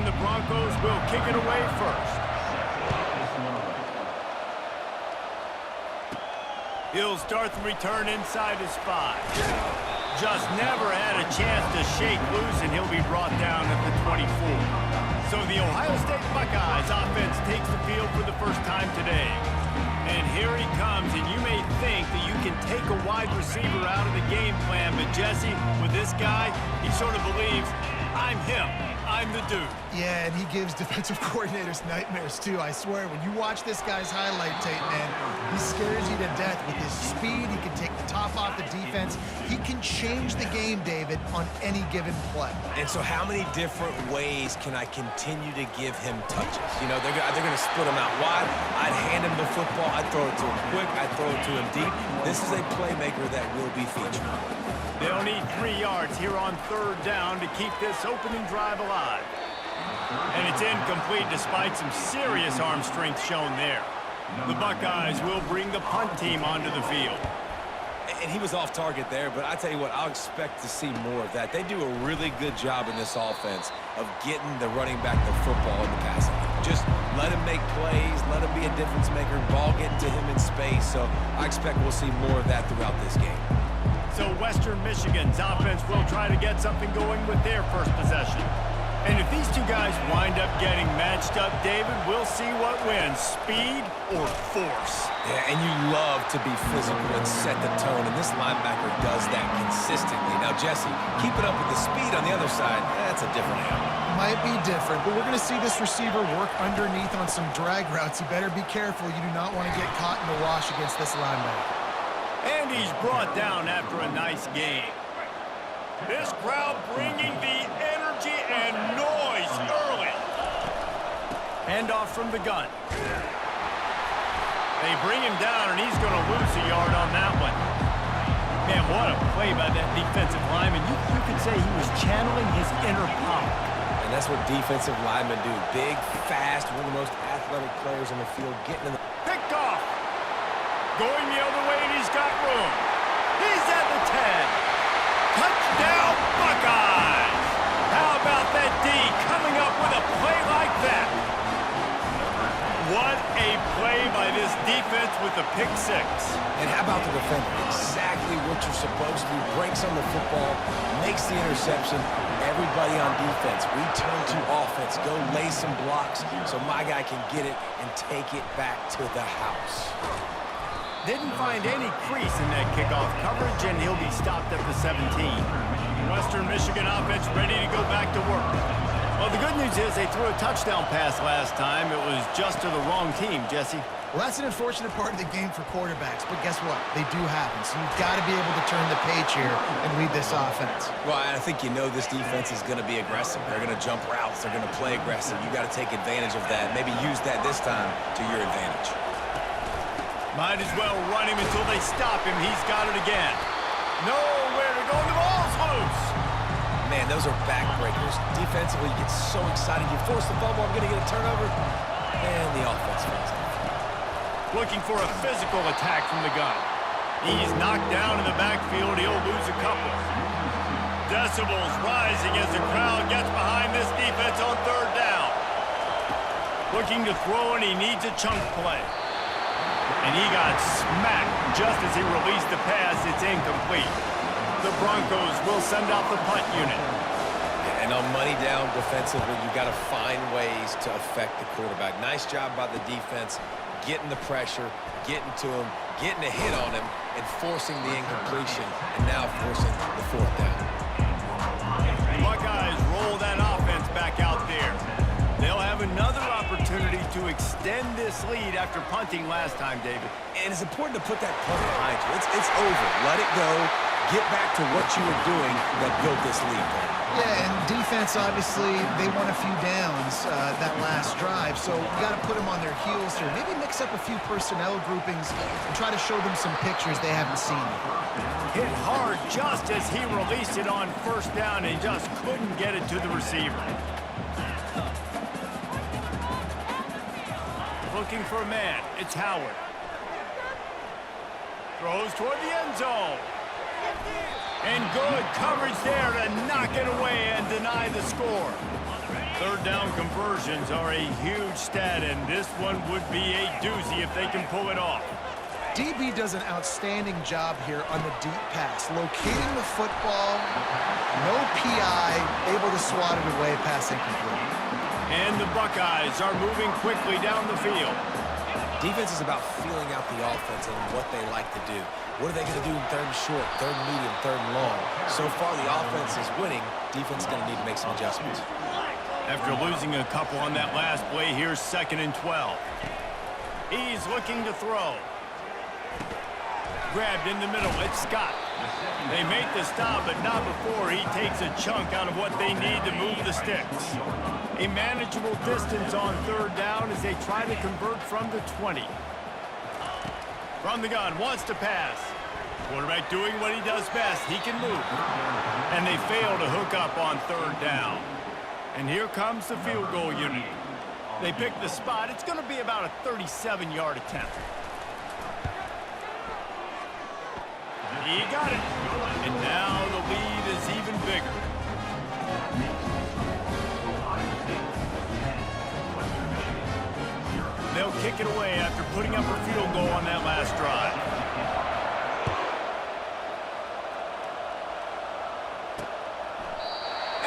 And the Broncos will kick it away first. He'll start the return inside his 5. Just never had a chance to shake loose, and he'll be brought down at the 24. So the Ohio State Buckeyes offense takes the field for the first time today. And here he comes, and you may think that you can take a wide receiver out of the game plan, but Jesse, with this guy, he sort of believes, I'm him. I'm the dude. Yeah, and he gives defensive coordinators nightmares, too. I swear, when you watch this guy's highlight tape, man, he scares you to death with his speed. He can take the top off the defense. He can change the game, David, on any given play. And so how many different ways can I continue to give him touches? You know, they're going to split him out wide. I'd hand him the football. I'd throw it to him quick. I'd throw it to him deep. This is a playmaker that will be featured. They'll need 3 yards here on 3rd down to keep this opening drive alive. And it's incomplete despite some serious arm strength shown there. The Buckeyes will bring the punt team onto the field. And he was off target there, but I tell you what, I'll expect to see more of that. They do a really good job in this offense of getting the running back the football in the passing game. Just let him make plays, let him be a difference maker, ball getting to him in space. So I expect we'll see more of that throughout this game. So Western Michigan's offense will try to get something going with their first possession. And if these two guys wind up getting matched up, David, we'll see what wins, speed or force. Yeah, and you love to be physical and set the tone, and this linebacker does that consistently. Now, Jesse, keep it up with the speed on the other side. That's a different animal. Might be different, but we're going to see this receiver work underneath on some drag routes. You better be careful. You do not want to get caught in the wash against this linebacker. And he's brought down after a nice game. This crowd bringing the energy and noise early. Handoff from the gun. They bring him down, and he's going to lose a yard on that one. Man, what a play by that defensive lineman. You could say he was channeling his inner power. And that's what defensive linemen do. Big, fast, one of the most athletic players on the field, getting in the... Picked off. Going the other way, and he's got room. He's at the 10. Touchdown, Buckeyes! How about that D coming up with a play like that? What a play by this defense with the pick 6. And how about the defender? Exactly what you're supposed to do. Breaks on the football, makes the interception. Everybody on defense, return to offense. Go lay some blocks so my guy can get it and take it back to the house. Didn't find any crease in that kickoff coverage, and he'll be stopped at the 17. Western Michigan offense ready to go back to work. Well, the good news is they threw a touchdown pass last time. It was just to the wrong team, Jesse. Well, that's an unfortunate part of the game for quarterbacks, but guess what? They do happen, so you've got to be able to turn the page here and lead this offense. Well, I think you know this defense is going to be aggressive. They're going to jump routes. They're going to play aggressive. You got to take advantage of that. Maybe use that this time to your advantage. Might as well run him until they stop him. He's got it again. Nowhere to go. The ball's loose. Man, those are backbreakers. Defensively, you get so excited. You force the fumble. I'm going to get a turnover. And the offense fails off. Looking for a physical attack from the gun. He's knocked down in the backfield. He'll lose a couple. Decibels rising as the crowd gets behind this defense on 3rd down. Looking to throw, and he needs a chunk play. And he got smacked just as he released the pass. It's incomplete. The Broncos will send out the punt unit. And on money down defensively, you got to find ways to affect the quarterback. Nice job by the defense, getting the pressure, getting to him, getting a hit on him, and forcing the incompletion, and now forcing the 4th down. Buckeyes roll that offense back out there. They'll have another opportunity to extend this lead after punting last time, David. And it's important to put that punt behind you. It's over. Let it go. Get back to what you were doing that built this lead. Yeah, and defense, obviously, they won a few downs that last drive, so you got to put them on their heels here. Maybe mix up a few personnel groupings and try to show them some pictures they haven't seen. Hit hard just as he released it on 1st down, and just couldn't get it to the receiver. Looking for a man. It's Howard. Throws toward the end zone. And good coverage there to knock it away and deny the score. Third down conversions are a huge stat, and this one would be a doozy if they can pull it off. DB does an outstanding job here on the deep pass, locating the football, no PI, able to swat it away, pass incomplete. And the Buckeyes are moving quickly down the field. Defense is about feeling out the offense and what they like to do. What are they going to do in third and short, third and medium, third and long? So far, the offense is winning. Defense is going to need to make some adjustments. After losing a couple on that last play, here's 2nd and 12. He's looking to throw. Grabbed in the middle, it's Scott. They make the stop, but not before he takes a chunk out of what they need to move the sticks. A manageable distance on third down as they try to convert from the 20. From the gun, wants to pass. Quarterback doing what he does best. He can move. And they fail to hook up on third down. And here comes the field goal unit. They pick the spot. It's going to be about a 37-yard attempt. He got it. And now the lead is even bigger. They'll kick it away after putting up a field goal on that last drive.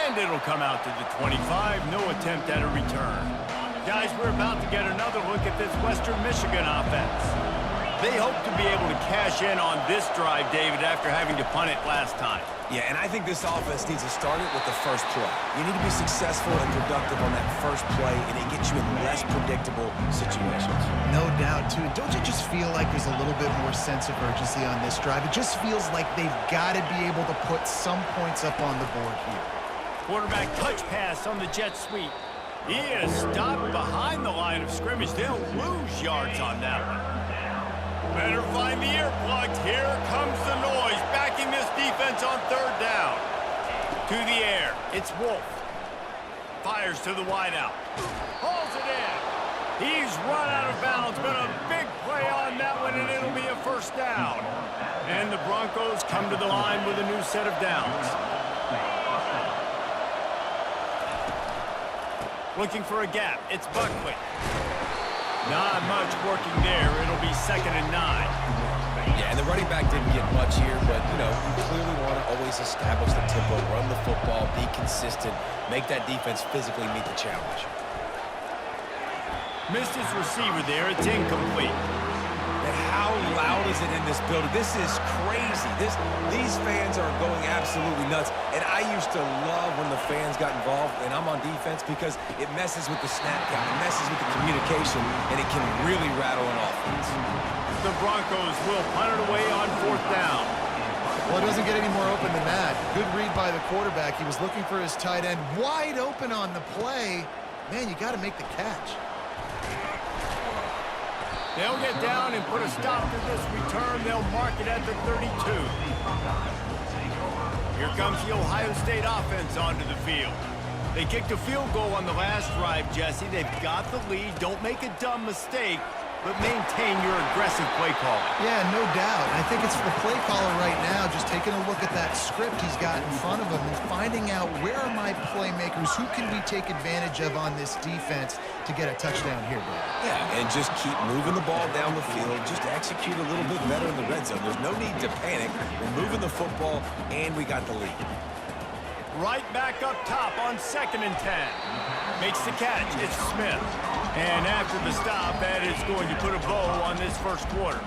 And it'll come out to the 25. No attempt at a return. Guys, we're about to get another look at this Western Michigan offense. They hope to be able to cash in on this drive, David, after having to punt it last time. Yeah, and I think this offense needs to start it with the first play. You need to be successful and productive on that first play, and it gets you in less predictable situations. No doubt, too. Don't you just feel like there's a little bit more sense of urgency on this drive? It just feels like they've got to be able to put some points up on the board here. Quarterback touch pass on the jet sweep. He is stopped behind the line of scrimmage. They'll lose yards on that one. Better find the earplugs. Here comes the noise, backing this defense on third down. To the air, it's Wolf. Fires to the wideout. Pulls it in. He's run out of bounds, but a big play on that one, and it'll be a first down. And the Broncos come to the line with a new set of downs. Looking for a gap, it's Buckley. Not much working there. It'll be 2nd and 9. Yeah, and the running back didn't get much here, but, you know, you clearly want to always establish the tempo, run the football, be consistent, make that defense physically meet the challenge. Missed his receiver there. It's incomplete. And how loud is it in this building? This is crazy. These fans are going absolutely nuts. And I used to love when the fans got involved, and I'm on defense, because it messes with the snap count, it messes with the communication, and it can really rattle an offense. The Broncos will punt it away on 4th down. Well, it doesn't get any more open than that. Good read by the quarterback. He was looking for his tight end wide open on the play. Man, you got to make the catch. They'll get down and put a stop to this return. They'll mark it at the 32. Here comes the Ohio State offense onto the field. They kicked a field goal on the last drive, Jesse. They've got the lead. Don't make a dumb mistake, but maintain your aggressive play calling. Yeah, no doubt. I think it's the play caller right now just taking a look at that script he's got in front of him and finding out where are my playmakers, who can we take advantage of on this defense to get a touchdown here, Dave. Yeah, and just keep moving the ball down the field. Just execute a little bit better in the red zone. There's no need to panic. We're moving the football, and we got the lead. Right back up top on 2nd and 10. Makes the catch. It's Smith. And after the stop, that is going to put a bow on this first quarter.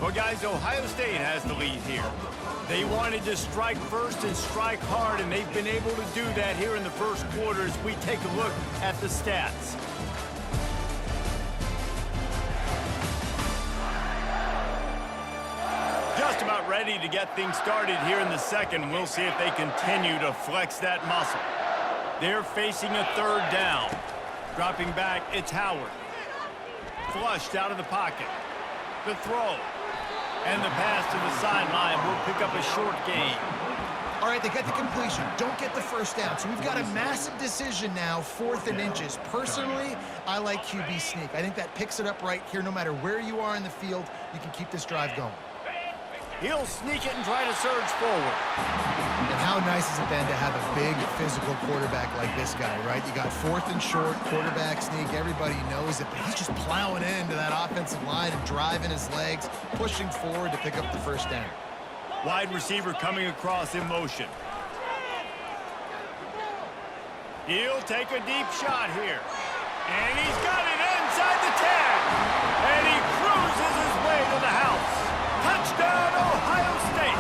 Well, guys, Ohio State has the lead here. They wanted to strike first and strike hard, and they've been able to do that here in the first quarter as we take a look at the stats. Just about ready to get things started here in the second. We'll see if they continue to flex that muscle. They're facing a 3rd down. Dropping back, it's Howard. Flushed out of the pocket. The throw. And the pass to the sideline will pick up a short gain. All right, they get the completion. Don't get the first down. So we've got a massive decision now, 4th and inches. Personally, I like QB sneak. I think that picks it up right here. No matter where you are in the field, you can keep this drive going. He'll sneak it and try to surge forward. And how nice has it been to have a big physical quarterback like this guy, right? You got 4th and short, quarterback sneak, everybody knows it, but he's just plowing into that offensive line and driving his legs, pushing forward to pick up the first down. Wide receiver coming across in motion. He'll take a deep shot here. And he's got it inside the 10. And he cruises his way to the house. Touchdown, Ohio State.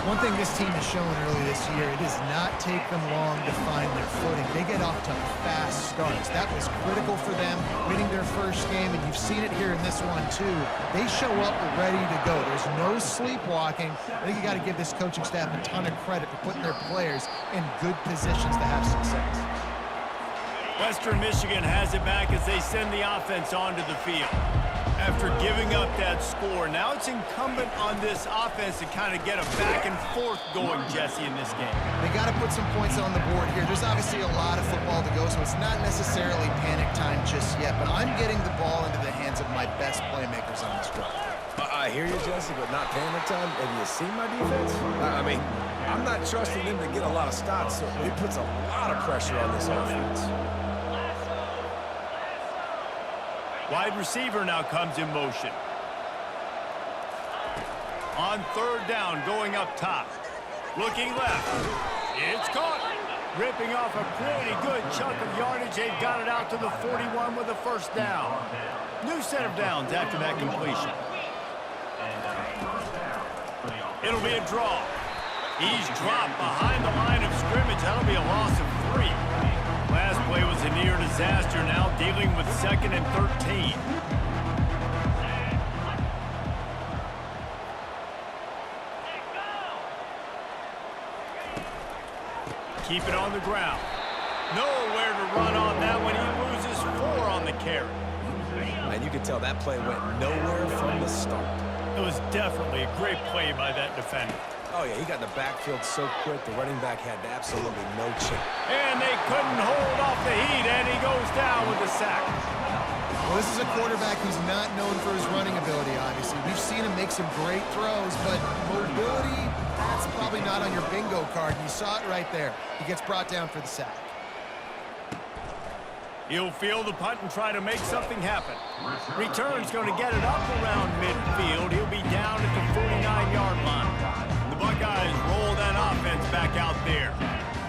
One thing this team has shown early this year, it does not take them long to find their footing. They get off to fast starts. That was critical for them, winning their first game, and you've seen it here in this one too. They show up ready to go. There's no sleepwalking. I think you got to give this coaching staff a ton of credit for putting their players in good positions to have success. Western Michigan has it back as they send the offense onto the field. After giving up that score, now it's incumbent on this offense to kind of get a back and forth going, Jesse, in this game. They got to put some points on the board here. There's obviously a lot of football to go, so it's not necessarily panic time just yet, but I'm getting the ball into the hands of my best playmakers on this drive. I hear you, Jesse, but not panic time. Have you seen my defense? I mean, I'm not trusting them to get a lot of stops, so it puts a lot of pressure on this offense. Wide receiver now comes in motion. On 3rd down, going up top. Looking left. It's caught. Ripping off a pretty good chunk of yardage. They've got it out to the 41 with a first down. New set of downs after that completion. It'll be a draw. He's dropped behind the line of scrimmage. That'll be a loss of 3. Last play was a near disaster, now dealing with 2nd and 13. Keep it on the ground. Nowhere to run on that one. He loses 4 on the carry. And you can tell that play went nowhere from the start. It was definitely a great play by that defender. Oh, yeah, he got in the backfield so quick, the running back had absolutely no chance. And they couldn't hold off the heat, and he goes down with a sack. Well, this is a quarterback who's not known for his running ability, obviously. We've seen him make some great throws, but mobility, that's probably not on your bingo card. And you saw it right there. He gets brought down for the sack. He'll field the punt and try to make something happen. Return's going to get it up around midfield. He'll be down at the 49-yard line. The Buckeyes roll that offense back out there.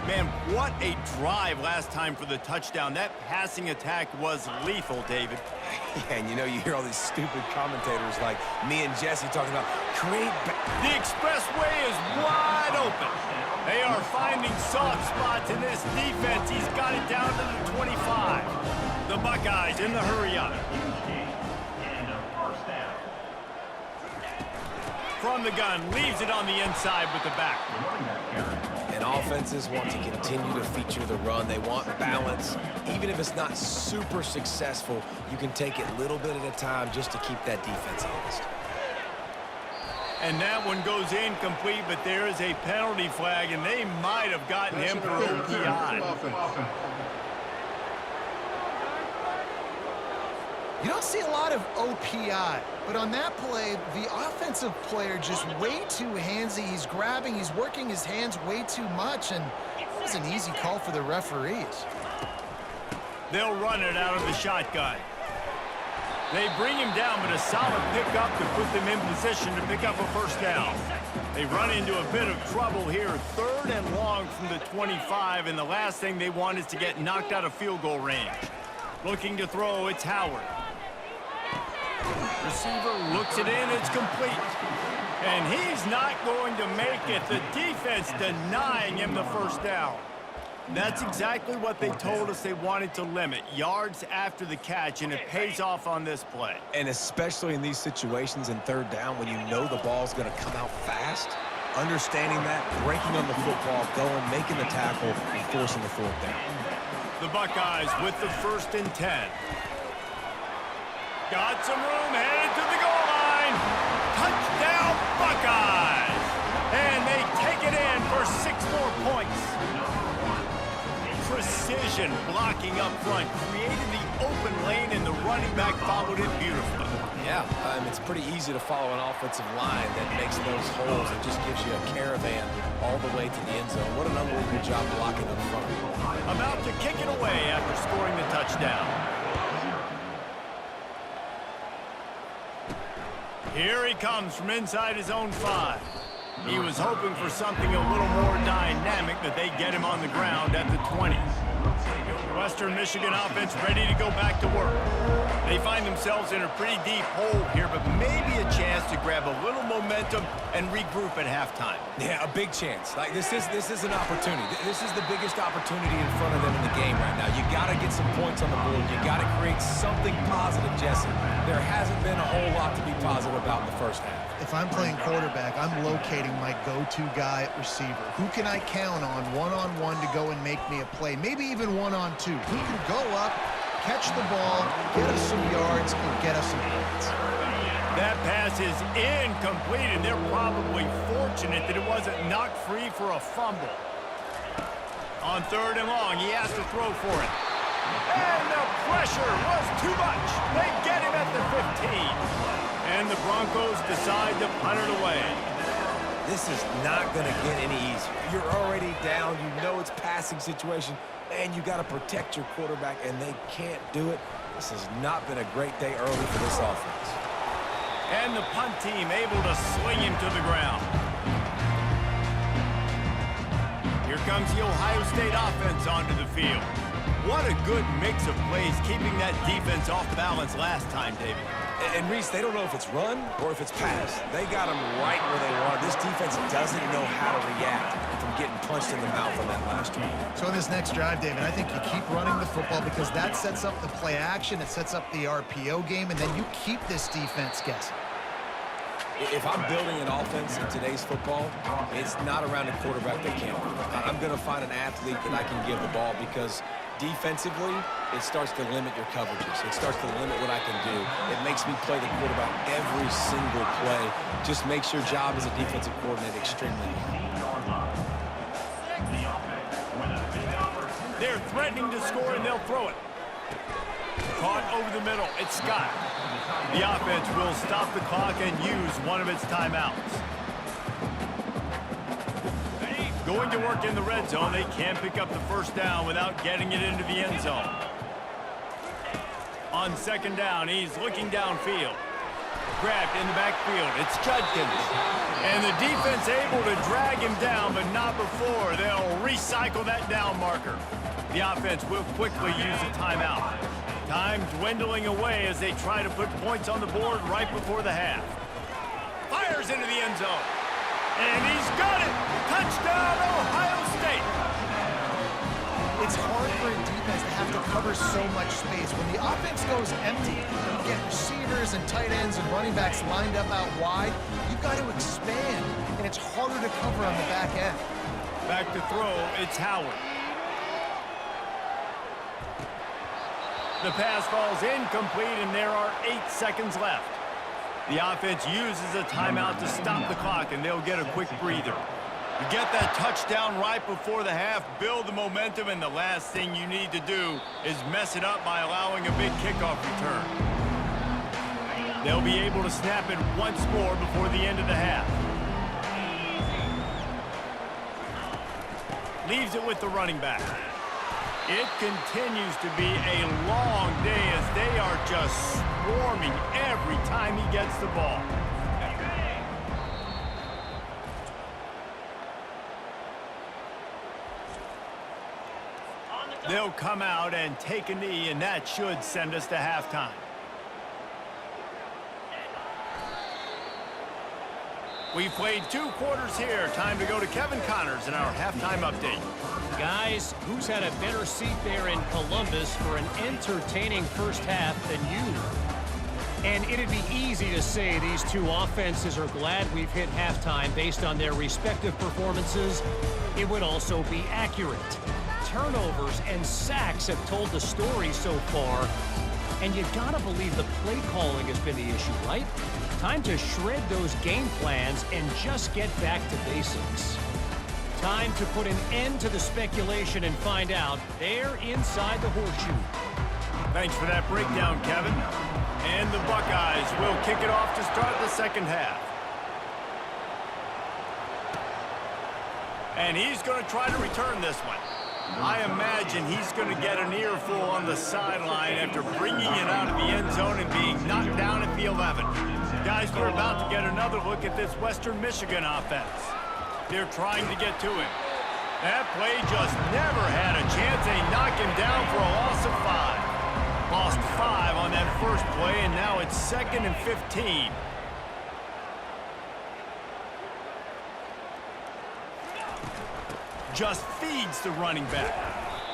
Man, what a drive last time for the touchdown. That passing attack was lethal, David. Yeah, and you know, you hear all these stupid commentators like me and Jesse talking about create. The expressway is wide open. They are finding soft spots in this defense. He's got it down to the 25. The Buckeyes in the hurry up. From the gun, leaves it on the inside with the back. And offenses want to continue to feature the run. They want balance. Even if it's not super successful, you can take it little bit at a time just to keep that defense honest. And that one goes incomplete, but there is a penalty flag, and they might have gotten him for OPI. You don't see a lot of OPI, but on that play, the offensive player just way too handsy. He's grabbing, he's working his hands way too much, and it was an easy call for the referees. They'll run it out of the shotgun. They bring him down, but a solid pickup to put them in position to pick up a first down. They run into a bit of trouble here, 3rd and long from the 25, and the last thing they want is to get knocked out of field goal range. Looking to throw, it's Howard. Receiver looks it in, it's complete. And he's not going to make it. The defense denying him the first down. That's exactly what they told us they wanted to limit, yards after the catch, and it pays off on this play. And especially in these situations in 3rd down when you know the ball's going to come out fast, understanding that, breaking on the football, going, making the tackle, and forcing the 4th down. The Buckeyes with the 1st and 10. Got some room, headed to the goal line. Touchdown, Buckeyes! And they take it in for 6 more points. Precision vision blocking up front, created the open lane, and the running back followed it beautifully. Yeah, it's pretty easy to follow an offensive line that makes those holes and just gives you a caravan all the way to the end zone. What an unbelievable job blocking up front. About to kick it away after scoring the touchdown. Here he comes from inside his own 5. He was hoping for something a little more dynamic, but they get him on the ground at the 20. Western Michigan offense ready to go back to work. They find themselves in a pretty deep hole here, but maybe a chance to grab a little momentum and regroup at halftime. Yeah, a big chance. Like this is an opportunity. This is the biggest opportunity in front of them in the game right now. You got to get some points on the board. You got to create something positive, Jesse. There hasn't been a whole lot to be positive about in the first half. If I'm playing quarterback, I'm locating my go-to guy at receiver. Who can I count on one-on-one to go and make me a play? Maybe even one-on-two. Who can go up, catch the ball, get us some yards, and get us some points? That pass is incomplete, and they're probably fortunate that it wasn't knocked free for a fumble. On 3rd and long, he has to throw for it. And the pressure was too much. They get him at the 15. And the Broncos decide to punt it away. This is not going to get any easier. You're already down. You know it's passing situation. And you got to protect your quarterback, and they can't do it. This has not been a great day early for this offense. And the punt team able to swing him to the ground. Here comes the Ohio State offense onto the field. What a good mix of plays, keeping that defense off balance last time, David. And Reese, they don't know if it's run or if it's pass. They got them right where they want. This defense doesn't know how to react from getting punched in the mouth on that last drive. So in this next drive, David, I think you keep running the football because that sets up the play action, it sets up the RPO game, and then you keep this defense guessing. If I'm building an offense in today's football, it's not around a quarterback that can't. I'm going to find an athlete that I can give the ball because defensively, it starts to limit your coverages. It starts to limit what I can do. It makes me play the quarterback every single play. Just makes your job as a defensive coordinator extremely hard. They're threatening to score, and they'll throw it. Caught over the middle. It's Scott. The offense will stop the clock and use one of its timeouts. Going to work in the red zone. They can't pick up the first down without getting it into the end zone. On 2nd down, he's looking downfield. Grabbed in the backfield. It's Judkins. And the defense able to drag him down, but not before. They'll recycle that down marker. The offense will quickly use a timeout. Time dwindling away as they try to put points on the board right before the half. Fires into the end zone. And he's got it! Touchdown, Ohio State! It's hard for a defense to have to cover so much space. When the offense goes empty, you get receivers and tight ends and running backs lined up out wide, you've got to expand, and it's harder to cover on the back end. Back to throw, it's Howard. The pass falls incomplete, and there are 8 seconds left. The offense uses a timeout to stop the clock, and they'll get a quick breather. You get that touchdown right before the half, build the momentum, and the last thing you need to do is mess it up by allowing a big kickoff return. They'll be able to snap it once more before the end of the half. Leaves it with the running back. It continues to be a long day as they are just swarming every time he gets the ball. They'll come out and take a knee, and that should send us to halftime. We've played 2 quarters here. Time to go to Kevin Connors in our halftime update. Guys, who's had a better seat there in Columbus for an entertaining first half than you? And it'd be easy to say these 2 offenses are glad we've hit halftime based on their respective performances. It would also be accurate. Turnovers and sacks have told the story so far. And you gotta believe the play calling has been the issue, right? Time to shred those game plans and just get back to basics. Time to put an end to the speculation and find out. They're inside the horseshoe. Thanks for that breakdown, Kevin. And the Buckeyes will kick it off to start the second half. And he's going to try to return this one. I imagine he's going to get an earful on the sideline after bringing it out of the end zone and being knocked down at the 11. Guys, we're about to get another look at this Western Michigan offense. They're trying to get to him. That play just never had a chance, and he knocked him down for a loss of 5. Lost 5 on that first play, and now it's 2nd and 15. Just feeds the running back.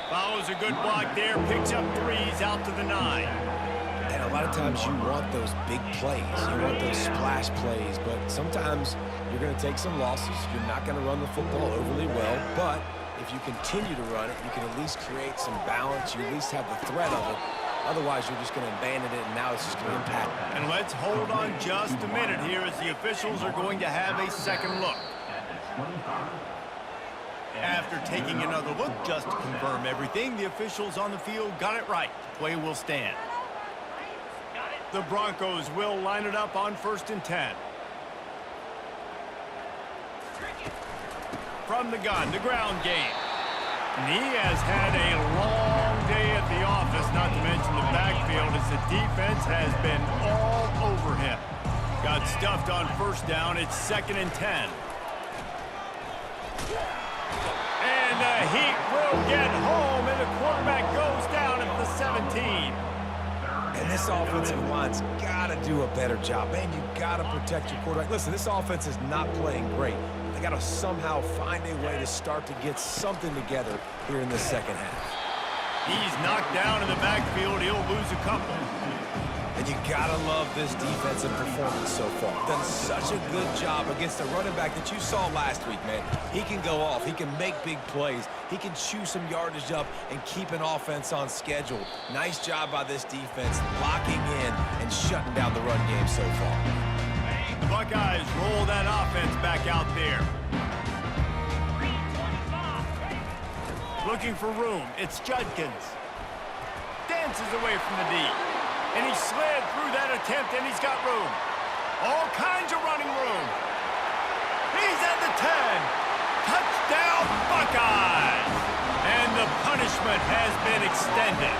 Follows a good block there, picks up 3s out to the 9. And a lot of times you want those big plays. You want those splash plays, but sometimes you're going to take some losses. You're not going to run the football overly well, but if you continue to run it, you can at least create some balance. You at least have the threat of it. Otherwise, you're just going to abandon it, and now it's just going to impact. And let's hold on just a minute here as the officials are going to have a second look. After taking another look just to confirm everything, the officials on the field got it right. Play will stand. The Broncos will line it up on 1st and 10. From the gun, the ground game. And he has had a long day at the office, not to mention the backfield, as the defense has been all over him. Got stuffed on 1st down. It's 2nd and 10. And the Heat will get home, and the quarterback goes down at the 17. And this offensive line's got to do a better job. Man, you got to protect your quarterback. Listen, this offense is not playing great. They got to somehow find a way to start to get something together here in the second half. He's knocked down in the backfield. He'll lose a couple. And you got to love this defensive performance so far. Done such a good job against a running back that you saw last week, man. He can go off. He can make big plays. He can chew some yardage up and keep an offense on schedule. Nice job by this defense locking in and shutting down the run game so far. The Buckeyes roll that offense back out there. Looking for room. It's Judkins. Dances away from the D. And he slid through that attempt, and he's got room. All kinds of running room. He's at the 10. Touchdown, Buckeyes! And the punishment has been extended.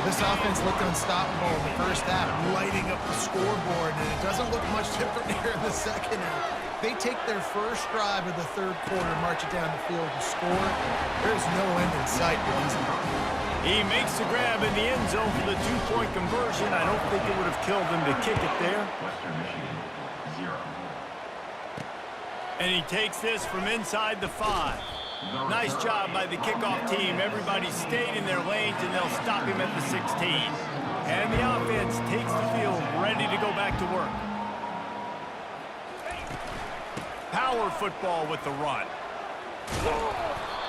This offense looked unstoppable in the first half, lighting up the scoreboard, and it doesn't look much different here in the second half. They take their first drive of the 3rd quarter, march it down the field and score. There's no end in sight for these guys. He makes the grab in the end zone for the 2-point conversion. I don't think it would have killed him to kick it there. And he takes this from inside the 5. Nice job by the kickoff team. Everybody stayed in their lanes, and they'll stop him at the 16. And the offense takes the field, ready to go back to work. Power football with the run.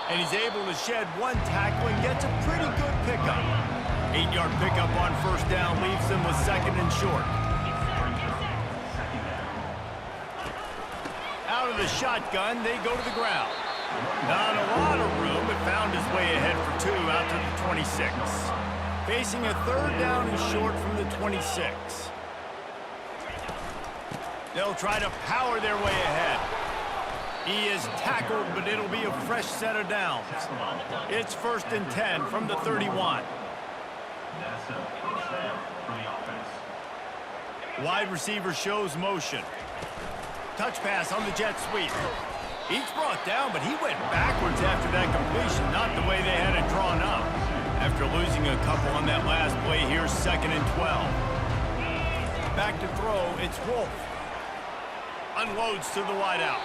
And he's able to shed 1 tackle and gets a pretty good pickup. 8-yard pickup on 1st down leaves them with 2nd and short. Out of the shotgun, they go to the ground. Not a lot of room, but found his way ahead for 2 out to the 26. Facing a 3rd down and short from the 26. They'll try to power their way ahead. He is tackled, but it'll be a fresh set of downs. It's 1st and 10 from the 31. Wide receiver shows motion. Touch pass on the jet sweep. Each brought down, but he went backwards after that completion, not the way they had it drawn up. After losing a couple on that last play, here's 2nd and 12. Back to throw, it's Wolf. Unloads to the wideout.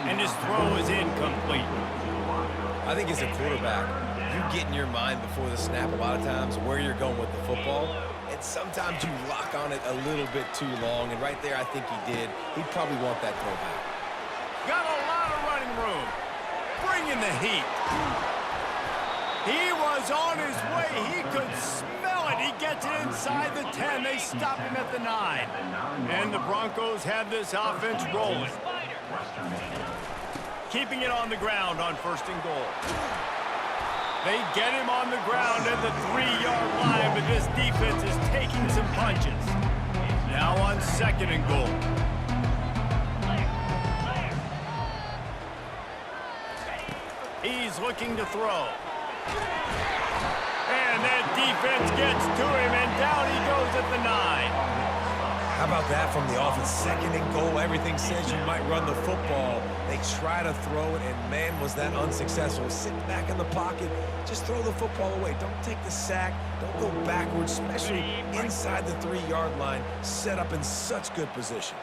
And his throw is incomplete. I think as a quarterback, you get in your mind before the snap a lot of times where you're going with the football. And sometimes you lock on it a little bit too long. And right there, I think he did. He'd probably want that throw back. Got a lot of running room. Bringing the heat. He was on his way. He could smell it. He gets it inside the 10. They stop him at the 9. And the Broncos have this offense rolling. keeping it on the ground on 1st and goal. They get him on the ground at the 3-yard line, but this defense is taking some punches. Now on 2nd and goal. He's looking to throw. And that defense gets to him, and down he goes at the 9. How about that from the offense? 2nd and goal. Everything says you might run the football. They try to throw it, and man, was that unsuccessful. Sit back in the pocket. Just throw the football away. Don't take the sack. Don't go backwards, especially inside the 3-yard line. Set up in such good position.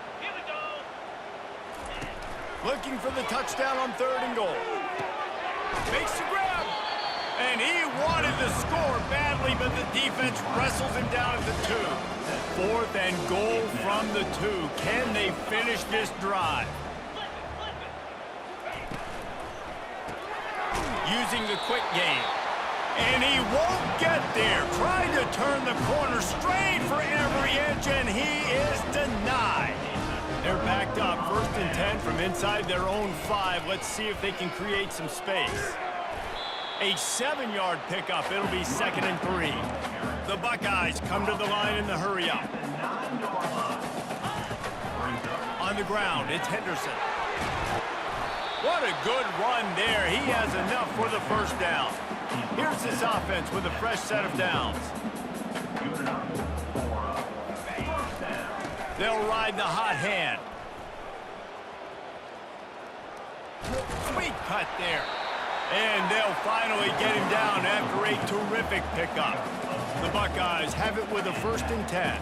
Looking for the touchdown on 3rd and goal. Makes the grab. And he wanted the score badly, but the defense wrestles him down at the 2. 4th and goal from the 2. Can they finish this drive? Using the quick game. And he won't get there. Trying to turn the corner straight for every inch, and he is denied. They're backed up. 1st and 10 from inside their own 5. Let's see if they can create some space. A 7-yard pickup. It'll be 2nd and 3. The Buckeyes come to the line in the hurry-up. On the ground, it's Henderson. What a good run there. He has enough for the 1st down. Here's this offense with a fresh set of downs. They'll ride the hot hand. Sweet cut there. And they'll finally get him down after a terrific pickup. The Buckeyes have it with a 1st and 10.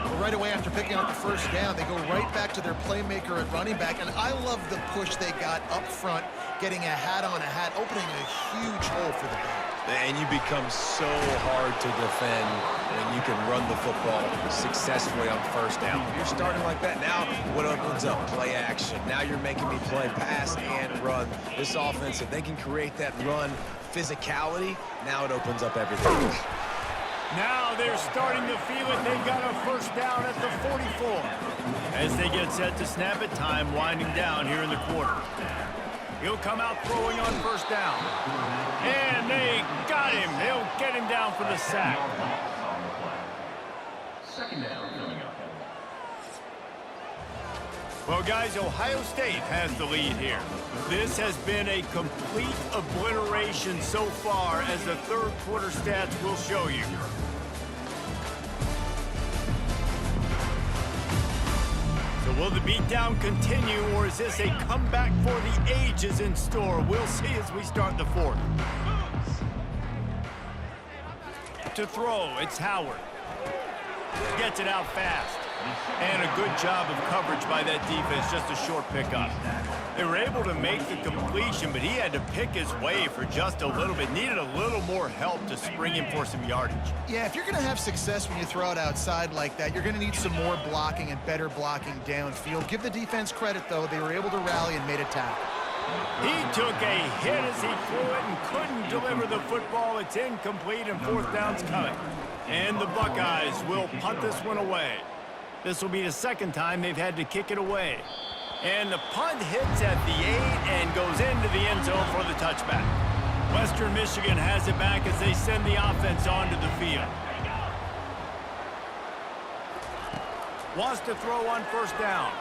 Well, right away after picking up the 1st down, they go right back to their playmaker at running back. And I love the push they got up front, getting a hat on a hat, opening a huge hole for the Bears. And you become so hard to defend when you can run the football successfully on 1st down. If you're starting like that, now what opens up? Play action. Now you're making me play pass and run. This offense, if they can create that run physicality, now it opens up everything. Now they're starting to feel it. They've got a 1st down at the 44. As they get set to snap it, time winding down here in the quarter. He'll come out throwing on 1st down. And they got him. They'll get him down for the sack. 2nd down coming up. Well, guys, Ohio State has the lead here. This has been a complete obliteration so far, as the 3rd quarter stats will show you. So will the beatdown continue, or is this a comeback for the ages in store? We'll see as we start the 4th. To throw, it's Howard. Gets it out fast. And a good job of coverage by that defense, just a short pickup. They were able to make the completion, but he had to pick his way for just a little bit. Needed a little more help to spring him for some yardage. Yeah, if you're going to have success when you throw it outside like that, you're going to need some more blocking and better blocking downfield. Give the defense credit, though. They were able to rally and made a tackle. He took a hit as he threw it and couldn't deliver the football. It's incomplete, and 4th down's coming. And the Buckeyes will punt this one away. This will be the 2nd time they've had to kick it away. And the punt hits at the 8 and goes into the end zone for the touchback. Western Michigan has it back as they send the offense onto the field. Wants to throw on 1st down.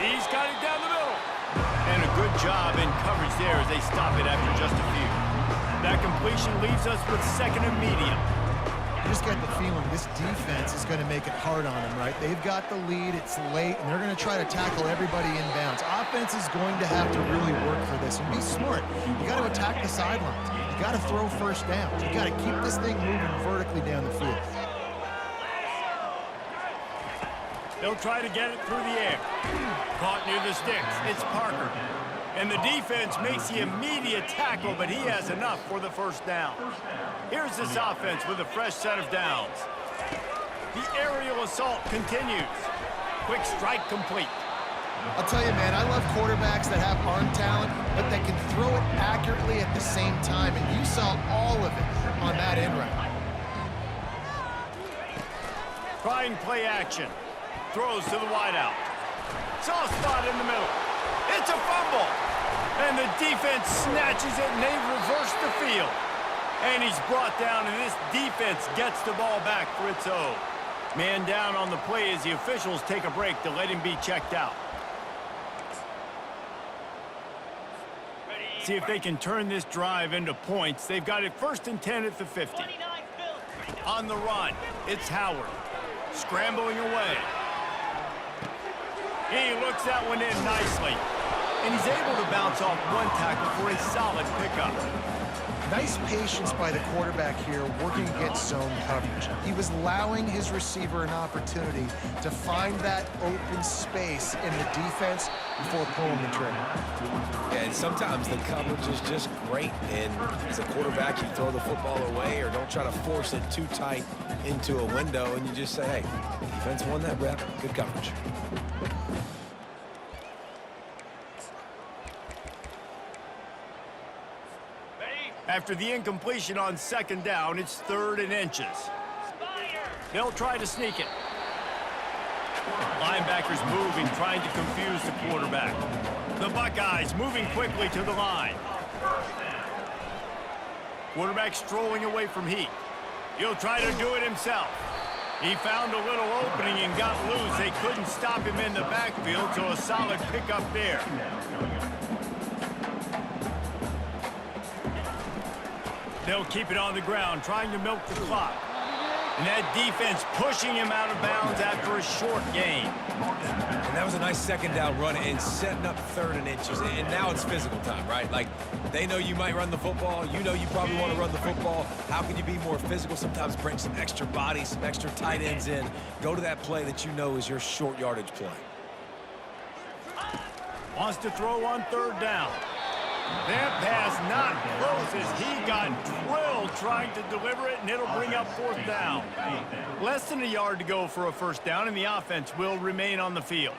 He's got it down the middle. And a good job in coverage there as they stop it after just a few. That completion leaves us with 2nd and medium. I just got the feeling this defense is going to make it hard on them, right? They've got the lead, it's late, and they're going to try to tackle everybody inbounds. Offense is going to have to really work for this and be smart. You got to attack the sidelines. You got to throw 1st downs. You got to keep this thing moving vertically down the field. They'll try to get it through the air. Caught near the sticks. It's Parker. And the defense makes the immediate tackle, but he has enough for the 1st down. Here's this offense with a fresh set of downs. The aerial assault continues. Quick strike complete. I'll tell you, man, I love quarterbacks that have arm talent, but that can throw it accurately at the same time, and you saw all of it on that end route. Trying play action. Throws to the wideout. Soft spot in the middle. It's a fumble. And the defense snatches it, and they reverse the field. And he's brought down, and this defense gets the ball back for its own. Man down on the play as the officials take a break to let him be checked out. See if they can turn this drive into points. They've got it 1st and 10 at the 50. On the run, it's Howard. Scrambling away. He looks that one in nicely. And he's able to bounce off one tackle for a solid pickup. Nice patience by the quarterback here, working against zone coverage. He was allowing his receiver an opportunity to find that open space in the defense before pulling the trigger. Yeah, and sometimes the coverage is just great. And as a quarterback, you throw the football away or don't try to force it too tight into a window, and you just say, hey, defense won that rep, good coverage. After the incompletion on 2nd down, it's 3rd and inches. They'll try to sneak it. Linebackers moving, trying to confuse the quarterback. The Buckeyes moving quickly to the line. Quarterback strolling away from Heat. He'll try to do it himself. He found a little opening and got loose. They couldn't stop him in the backfield, so a solid pickup there. They'll keep it on the ground, trying to milk the clock. And that defense pushing him out of bounds after a short gain. And that was a nice 2nd down run and setting up 3rd and inches. And now it's physical time, right? Like, they know you might run the football. You know you probably want to run the football. How can you be more physical? Sometimes bring some extra body, some extra tight ends in. Go to that play that you know is your short yardage play. Wants to throw on 3rd down. That pass not close as he got drilled trying to deliver it, and it'll bring up 4th down. Less than a yard to go for a 1st down, and the offense will remain on the field.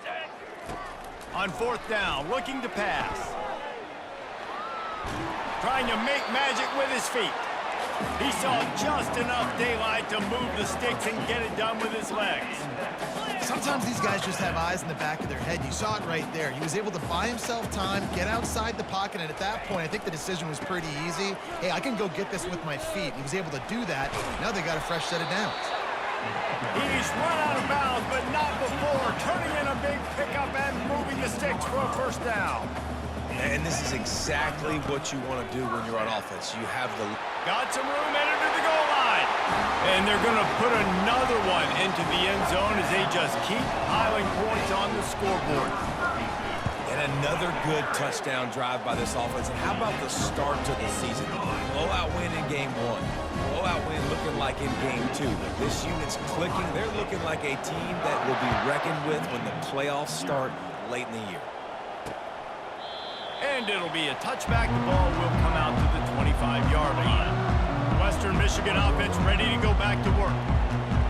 On 4th down, looking to pass. Trying to make magic with his feet. He saw just enough daylight to move the sticks and get it done with his legs. Sometimes these guys just have eyes in the back of their head. You saw it right there. He was able to buy himself time, get outside the pocket, and at that point, I think the decision was pretty easy. Hey, I can go get this with my feet. He was able to do that. Now they got a fresh set of downs. He's run out of bounds, but not before. Turning in a big pickup and moving the sticks for a 1st down. And this is exactly what you want to do when you're on offense. You have the... Got some room headed to the goal line. And they're going to put another one into the end zone as they just keep piling points on the scoreboard. And another good touchdown drive by this offense. And how about the start to the season? Blowout win in game 1. Blowout win looking like in game 2. This unit's clicking. They're looking like a team that will be reckoned with when the playoffs start late in the year. And it'll be a touchback. The ball will come out to the 25-yard line. Western Michigan offense ready to go back to work.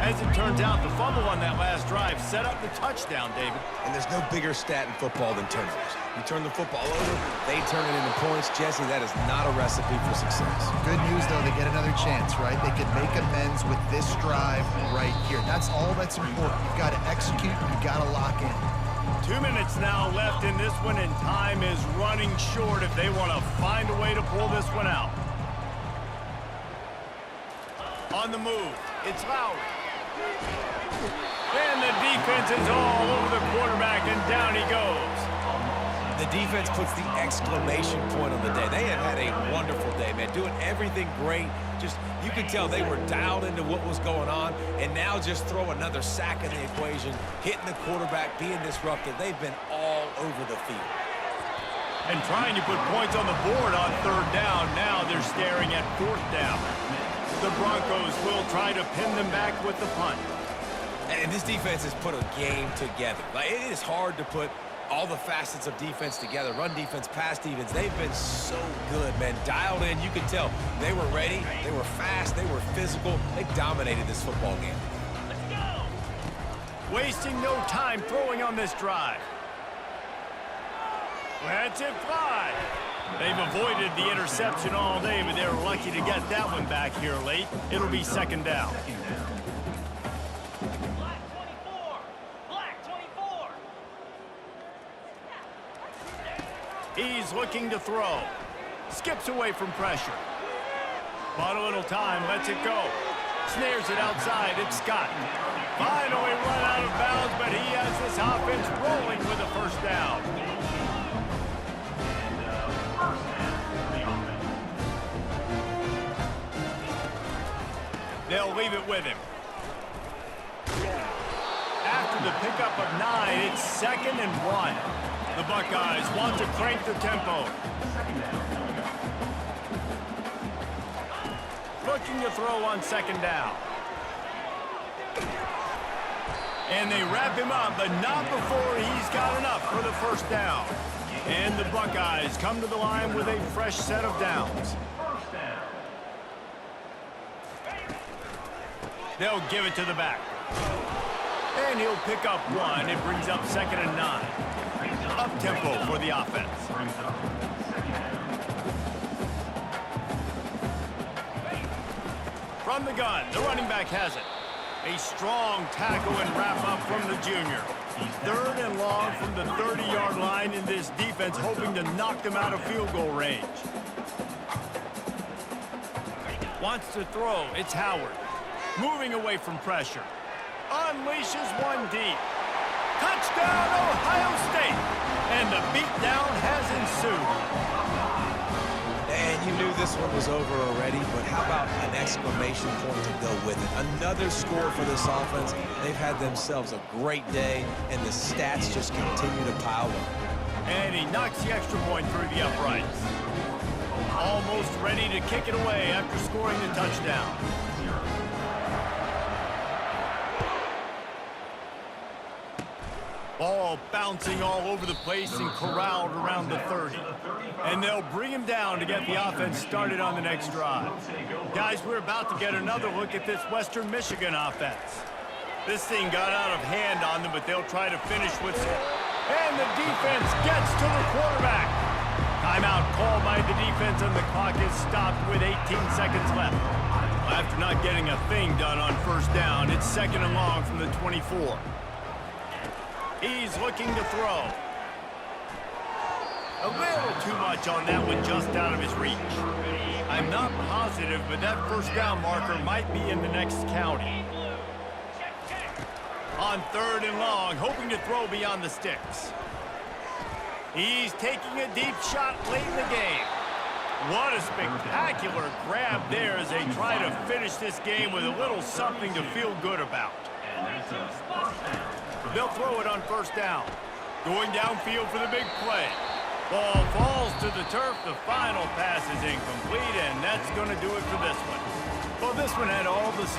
As it turns out, the fumble on that last drive set up the touchdown, David. And there's no bigger stat in football than turnovers. You turn the football over, they turn it into points. Jesse, that is not a recipe for success. Good news, though, they get another chance, right? They can make amends with this drive right here. That's all that's important. You've got to execute, you've got to lock in. 2 minutes now left in this one, and time is running short if they want to find a way to pull this one out. On the move, it's Lowry. And the defense is all over the quarterback, and down he goes. The defense puts the exclamation point on the day. They have had a wonderful day, man, doing everything great. Just, you could tell they were dialed into what was going on, and now just throw another sack in the equation, hitting the quarterback, being disruptive. They've been all over the field. And trying to put points on the board on 3rd down. Now they're staring at 4th down. The Broncos will try to pin them back with the punt. And this defense has put a game together. Like, it is hard to put all the facets of defense together. Run defense, pass defense. They've been so good, man. Dialed in. You could tell they were ready. They were fast. They were physical. They dominated this football game. Let's go. Wasting no time throwing on this drive. Let's it fly. They've avoided the interception all day, but they're lucky to get that one back here late. It'll be 2nd down. He's looking to throw. Skips away from pressure. Bought a little time, lets it go. Snares it outside, it's Scott. Finally run out of bounds, but he has this offense rolling with a first down. They'll leave it with him. After the pickup of 9, it's 2nd and 1. The Buckeyes want to crank the tempo. Looking to throw on 2nd down. And they wrap him up, but not before he's got enough for the first down. And the Buckeyes come to the line with a fresh set of downs. They'll give it to the back. And he'll pick up 1. It brings up 2nd and 9. Up-tempo for the offense. From the gun, the running back has it. A strong tackle and wrap-up from the junior. 3rd and long from the 30-yard line in this defense, hoping to knock them out of field goal range. Wants to throw. It's Howard. Moving away from pressure. Unleashes 1 deep. Touchdown, Ohio State! And the beatdown has ensued. And you knew this one was over already, but how about an exclamation point to go with it? Another score for this offense. They've had themselves a great day, and the stats just continue to pile up. And he knocks the extra point through the uprights. Almost ready to kick it away after scoring the touchdown. Ball bouncing all over the place and corralled around the 30. And they'll bring him down to get the offense started on the next drive. Guys, we're about to get another look at this Western Michigan offense. This thing got out of hand on them, but they'll try to finish with... And the defense gets to the quarterback. Timeout called by the defense, and the clock is stopped with 18 seconds left. After not getting a thing done on first down, it's 2nd and long from the 24. He's looking to throw. A little too much on that one, just out of his reach. I'm not positive, but that first down marker might be in the next county. On 3rd and long, hoping to throw beyond the sticks. He's taking a deep shot late in the game. What a spectacular grab there as they try to finish this game with a little something to feel good about. They'll throw it on first down. Going downfield for the big play. Ball falls to the turf. The final pass is incomplete, and that's going to do it for this one. Well, this one had all the